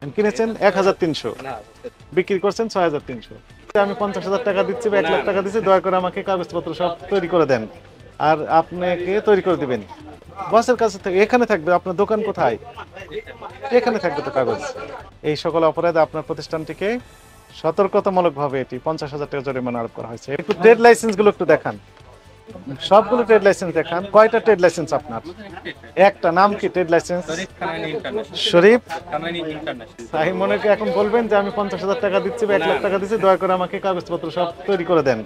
কিনেছেন 1300, বিক্রি করছেন 6300। আমি 50,000 টাকা দিচ্ছি বা 1 লাখ টাকা দিচ্ছি, দয়া করে আমাকে কাগজপত্র সব তৈরি করে দেন, আর আপনাকে তৈরি করে দিবেন। বসের কাছে থেকে এখানে থাকবে। আপনার দোকান কোথায়? এখানে থাকবে তো কাগজ। এই সকল অপরাধে আপনার প্রতিষ্ঠানটিকে সতর্কতামূলকভাবে এটি 50,000 টাকা জরিমানা আরোপ করা হয়েছে। একটু ট্রেড লাইসেন্স গুলো একটু দেখান, সবগুলো ট্রেড লাইসেন্স দেখান। কয়টা ট্রেড লাইসেন্স আপনার? একটা। নাম কি ট্রেড লাইসেন্স? শরীফ সাইমনকে এখন বলবেন যে আমি 50,000 টাকা দিচ্ছি বা 1 লাখ টাকা দিচ্ছি, দয়া করে আমাকে কাগজপত্র সব তৈরি করে দেন,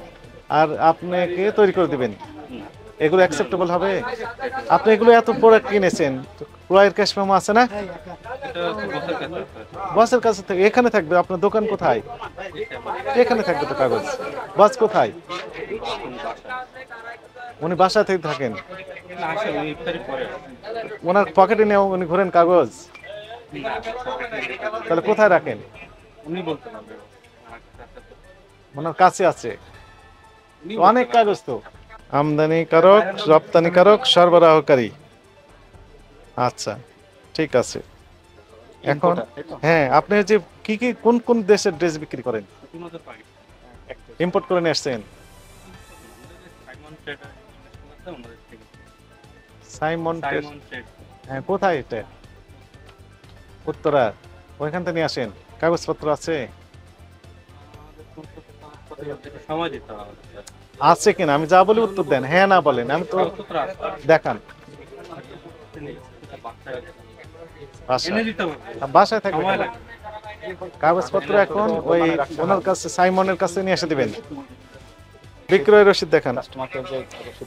আর আপনাকে তৈরি করে দিবেন। এগুলো অ্যাকসেপ্টেবল হবে? আপনি এগুলো এত প্রোডাক্ট কিনেছেন, ক্রয়ের ক্যাশ মেমো আছে না? বসের কাছে থেকে এখানে থাকবে। আপনার দোকান কোথায়? এখানে থাকবে তো কাগজ। বস কোথায়? উনি বাসা থেকে থাকেন, ওনার পকেটে নিয়ে উনি ঘোরেন কাগজ, তাহলে কোথায় রাখেন? ওনার কাছে আছে অনেক কাগজ তো। আমদানিকারক, রপ্তানিকারক, সরবরাহকারী। আচ্ছা, ঠিক আছে। এখন হ্যাঁ, আপনি যে কি কি কোন কোন দেশের ড্রেস বিক্রি করেন? ইম্পোর্ট করে নিয়ে আসছেন? Simon trade. হ্যাঁ, কোথায় এটা? উত্তরা। ওইখান থেকে নিয়ে আসেন। কাগজপত্র আছে? আছে কিনা আমি যা বলি উত্তর দেন, হ্যাঁ না বলেন। আমি তো দেখান। বাসায় থাকবে কাগজপত্র। এখন ওই ওনার কাছে, সাইমনের কাছে নিয়ে এসে দিবেন। বিক্রয় রসিদ দেখান,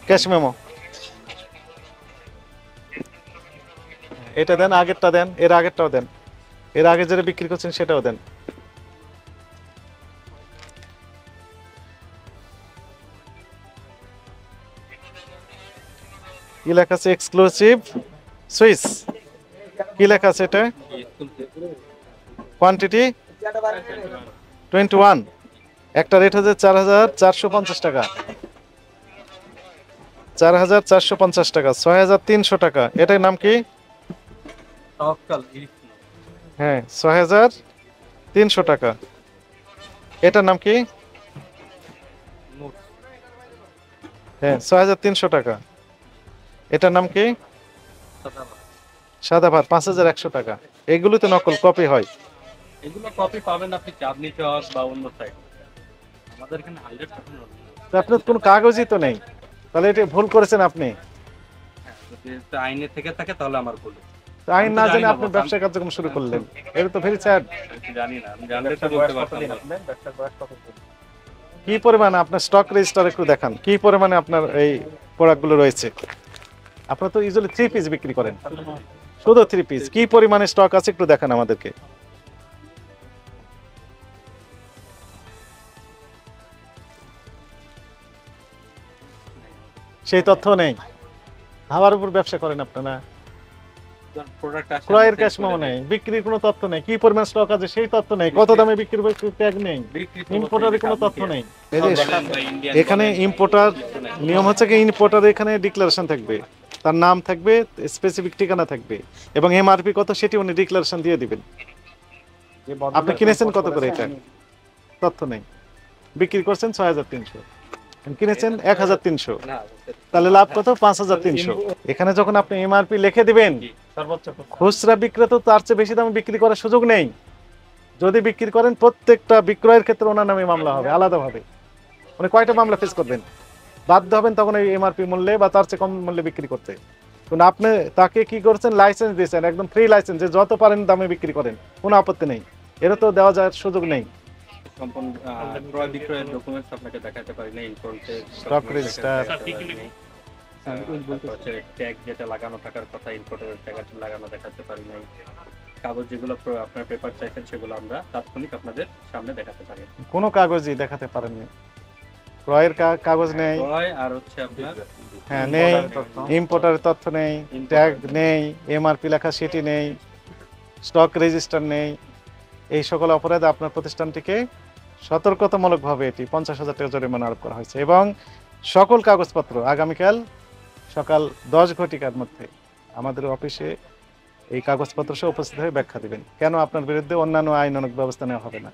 ক্যাশ মেমো। এটা দেন, আগেরটা দেন, এর আগেরটাও দেন, এর আগে যেটা বিক্রি করছেন সেটাও দেন। কি লেখা আছে? Exclusive Swiss. কি লেখা আছে এটা? কোয়ান্টিটি 21। একটা রেট হচ্ছে 4,450 টাকা। 4,450 টাকা, 6,300 টাকা। এটার নাম কি? হ্যাঁ, 6,300 টাকা। এটার নাম কি? হ্যাঁ, 6,300 টাকা। এটার নাম কি? সাদা ভাত, 5,100 টাকা। এগুলোতে নকল কপি হয়। এগুলো কপি পাবেন আপনি চাঁদনি চক বা অন্য সাইড। আমাদের এখানে 100% আপনার কোনো কাগজই তো নেই, তাহলে এটা ভুল করেছেন আপনি। যদি আইনে থেকে থাকে তাহলে আমার ভুল। আইন না জেনে আপনি ব্যবসা কার্যক্রম শুরু করলেন, এটা তো ভেরি স্যাড। জানি না, আমি জানলে তো বলতে পারতাম না। কি পরিমাণে আপনার স্টক রেজিস্টার একটু দেখান, কি পরিমাণে আপনার এই প্রোডাক্টগুলো রয়েছে? আপনারা তো ইউজুয়ালি 3 পিস বিক্রি করেন, শুধু 3 পিস। কি পরিমাণে স্টক আছে একটু দেখান আমাদেরকে। সেই তথ্য নেই। হাওয়ার উপর ব্যবসা করেন আপনারা। ক্রয়ের ক্যাশ মেমো নেই, বিক্রির কোনো তথ্য নেই, কি পরিমাণ স্টক আছে সেই তথ্য নেই, কত দামে বিক্রি করবে ট্যাগ নেই, ইম্পোর্টারের কোনো তথ্য নেই। এখানে ইম্পোর্টার নিয়ম হচ্ছে কি, ইম্পোর্টার এখানে ডিক্লারেশন থাকবে, তার নাম থাকবে, স্পেসিফিক ঠিকানা থাকবে, এবং এমআরপি কত সেটি উনি ডিক্লারেশন দিয়ে দিবেন। আপনি কিনেছেন কত করে এটা তথ্য নেই, বিক্রি করছেন 6,300, কিনেছেন 1,300, তাহলে লাভ কত? 5,300। এখানে যখন আপনি এমআরপি লিখে দিবেন, খুচরা বিক্রেতা তার চেয়ে বেশি দামে বিক্রি করার সুযোগ নেই। যদি বিক্রি করেন, প্রত্যেকটা বিক্রয়ের ক্ষেত্রে ওনার নামে মামলা হবে আলাদাভাবে। মানে কয়টা মামলা ফেস করবেন, বাধ্য হবেন তখন এই এমআরপি মূল্যে বা তার চেয়ে কম মূল্যে বিক্রি করতে। কিন্তু আপনি তাকে কি করছেন, লাইসেন্স দিয়েছেন, একদম ফ্রি লাইসেন্স, যে যত পারেন দামে বিক্রি করেন, কোনো আপত্তি নেই। এটা তো দেওয়া যাওয়ার সুযোগ নেই। সম্পূর্ণ ক্রয় বিক্রয়ের ডকুমেন্টস আপনাকে দেখাতে পারি না, ইম্পোর্টের স্টক রেজিস্টার, ট্যাগ যেটা লাগানো থাকার কথা, ইম্পোর্টের ট্যাগ লাগানো দেখাতে পারি নাই। কাগজ যেগুলো আপনার পেপার চাইছেন সেগুলো আমরা তাৎক্ষণিক আপনাদের সামনে দেখাতে পারি। কোনো কাগজই দেখাতে পারেননি। ক্রয়ের কাগজ নেই, ক্রয় আর হচ্ছে আপনার হ্যাঁ নেই, ইম্পোর্টারের তথ্য নেই, ট্যাগ নেই, এমআরপি লেখা সেটি নেই, স্টক রেজিস্টার নেই। এই সকল অপরাধে আপনার প্রতিষ্ঠানটিকে সতর্কতামূলকভাবে এটি 50,000 টাকা জরিমানা আরোপ করা হয়েছে। এবং সকল কাগজপত্র আগামীকাল সকাল 10 ঘটিকার মধ্যে আমাদের অফিসে এই কাগজপত্র সহ উপস্থিত হয়ে ব্যাখ্যা দিবেন কেন আপনার বিরুদ্ধে অন্যান্য আইনানুগ ব্যবস্থা নেওয়া হবে না।